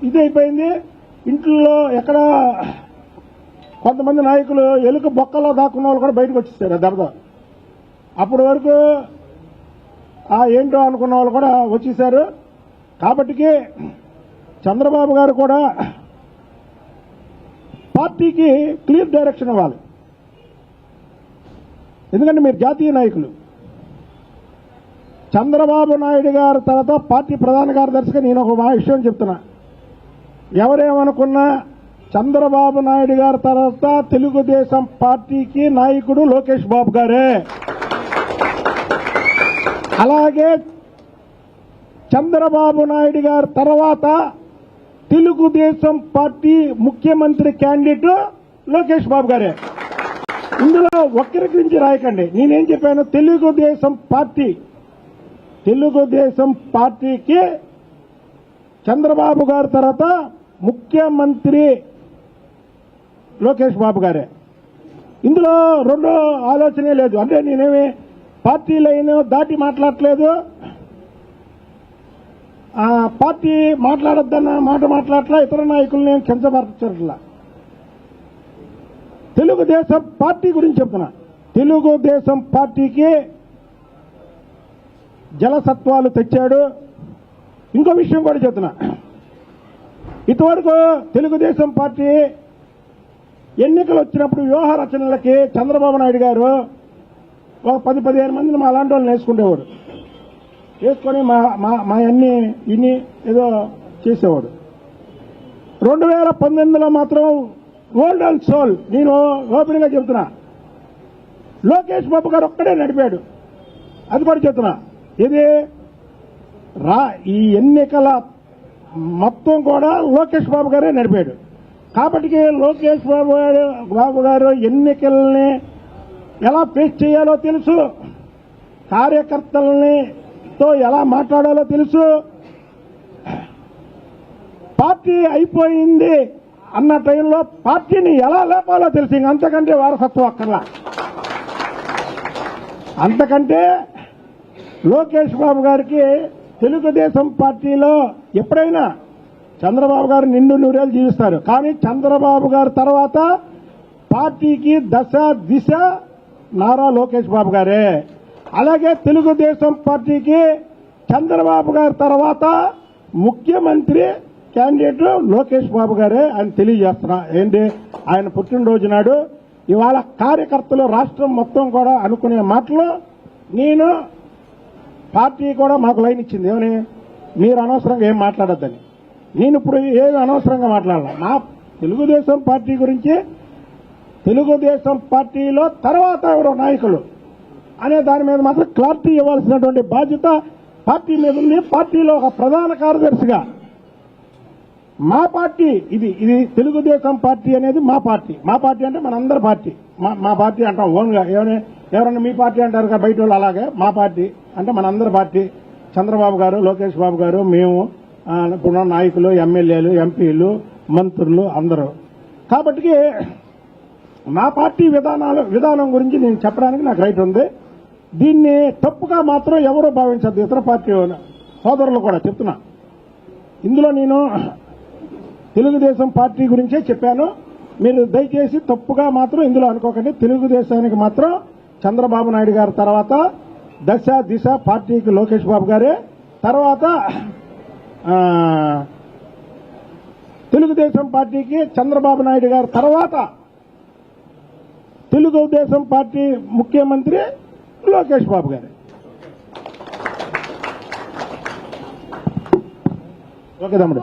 ఇది అయిపోయింది. ఇంట్లో ఎక్కడ కొంతమంది నాయకులు ఎలుక బొక్కలో దాక్కున్న వాళ్ళు కూడా బయటకు వచ్చేస్తారు దెబ్బ. అప్పటి వరకు ఏంటో అనుకున్న వాళ్ళు కూడా వచ్చేసారు. కాబట్టికి చంద్రబాబు గారు కూడా పార్టీకి క్లియర్ డైరెక్షన్ ఇవ్వాలి. ఎందుకంటే మీరు జాతీయ నాయకులు. చంద్రబాబు నాయుడు గారి తర్వాత పార్టీ ప్రధాన కార్యదర్శిగా నేను ఒక విషయం చెప్తున్నా. ఎవరేమనుకున్నా చంద్రబాబు నాయుడు గారి తర్వాత తెలుగుదేశం పార్టీకి నాయకుడు లోకేష్ బాబు గారే. అలాగే చంద్రబాబు నాయుడు గారి తర్వాత తెలుగుదేశం పార్టీ ముఖ్యమంత్రి క్యాండిడేట్ లోకేష్ బాబు గారే. ఇందులో ఒక్కరి గురించి రాయకండి. నేనేం చెప్పాను, తెలుగుదేశం పార్టీకి చంద్రబాబు గారి తర్వాత ముఖ్యమంత్రి లోకేష్ బాబు గారే. ఇందులో రెండో ఆలోచనే లేదు. అంటే నేనేమి పార్టీ లైన్ దాటి మాట్లాడట్లేదు. పార్టీ మాట్లాడొద్దన్న మాట మాట్లాడట్లా, ఇతర నాయకులు నేను కించపరచట్లా. తెలుగుదేశం పార్టీ గురించి చెప్తున్నా. తెలుగుదేశం పార్టీకి జలసత్వాలు తెచ్చాడు. ఇంకో విషయం కూడా చెప్తున్నా. ఇంతవరకు తెలుగుదేశం పార్టీ ఎన్నికలు వచ్చినప్పుడు వ్యూహ రచనలకి చంద్రబాబు నాయుడు గారు ఒక 10-15 మందిని మా లాంటి వాళ్ళని వేసుకునేవాడు. వేసుకొని మా అన్ని ఇన్ని ఏదో చేసేవాడు. 2019లో మాత్రం ఓల్డ్ అండ్ సోల్, నేను ఓపెన్ గా చెప్తున్నా, లోకేష్ బాబు గారు ఒక్కడే నడిపాడు. అది కూడా చెప్తున్నా. ఇది ఈ ఎన్నికల మొత్తం కూడా లోకేష్ బాబు గారే నడిపాడు. కాబట్టి లోకేష్ బాబు గారు ఎన్నికల్ని ఎలా ఫేస్ చేయాలో తెలుసు, కార్యకర్తలతో ఎలా మాట్లాడాలో తెలుసు. పార్టీ అయిపోయింది అన్న టైంలో పార్టీని ఎలా లేపాలో తెలుసు. అంతకంటే వారసత్వం అక్కర్లా. అంతకంటే లోకేష్ బాబు గారికి తెలుగుదేశం పార్టీలో ఎప్పుడైనా చంద్రబాబు గారు నిండు నూరేళ్ళు జీవిస్తారు. కానీ చంద్రబాబు గారి తర్వాత పార్టీకి దశ దిశ నారా లోకేష్ బాబు గారే. అలాగే తెలుగుదేశం పార్టీకి చంద్రబాబు గారి తర్వాత ముఖ్యమంత్రి క్యాండిడేట్ లోకేష్ బాబు గారే అని తెలియజేస్తున్నా. ఏంటి, ఆయన పుట్టినరోజు నాడు ఇవాళ కార్యకర్తలు రాష్ట్రం మొత్తం కూడా అనుకునే మాటలు, నేను పార్టీ కూడా మాకు లైన్ ఇచ్చింది. ఏమని, మీరు అనవసరంగా ఏం మాట్లాడొద్దని. నేను ఇప్పుడు ఏమి అనవసరంగా మాట్లాడాల. నా తెలుగుదేశం పార్టీ గురించి, తెలుగుదేశం పార్టీలో తర్వాత ఎవరో నాయకులు అనే దాని మీద మాత్రం క్లారిటీ ఇవ్వాల్సినటువంటి బాధ్యత పార్టీ మీద ఉంది. పార్టీలో ఒక ప్రధాన కార్యదర్శిగా మా పార్టీ ఇది తెలుగుదేశం పార్టీ అనేది మా పార్టీ. మా పార్టీ అంటే మనందరి పార్టీ. మా పార్టీ అంటాం ఓన్గా. ఎవరన్నా మీ పార్టీ అంటారు కదా బయట వాళ్ళు. అలాగే మా పార్టీ అంటే మనందరి పార్టీ. చంద్రబాబు గారు, లోకేష్ బాబు గారు, మేము, ఇప్పుడు నాయకులు, ఎమ్మెల్యేలు, ఎంపీలు, మంత్రులు అందరూ. కాబట్టి మా పార్టీ విధానం గురించి నేను చెప్పడానికి నాకు రైట్ ఉంది. దీన్ని తప్పుగా మాత్రం ఎవరూ భావించద్దు. ఇతర పార్టీ సోదరులు కూడా చెప్తున్నా. ఇందులో నేను తెలుగుదేశం పార్టీ గురించే చెప్పాను. మీరు దయచేసి తప్పుగా మాత్రం ఇందులో అనుకోకండి. తెలుగుదేశానికి మాత్రం చంద్రబాబు నాయుడు గారి తర్వాత దశ దిశ పార్టీకి లోకేష్ బాబు గారే. తర్వాత తెలుగుదేశం పార్టీకి చంద్రబాబు నాయుడు గారి తర్వాత తెలుగుదేశం పార్టీ ముఖ్యమంత్రి లోకేష్ బాబు గారే. ఓకే తమ్ముడు.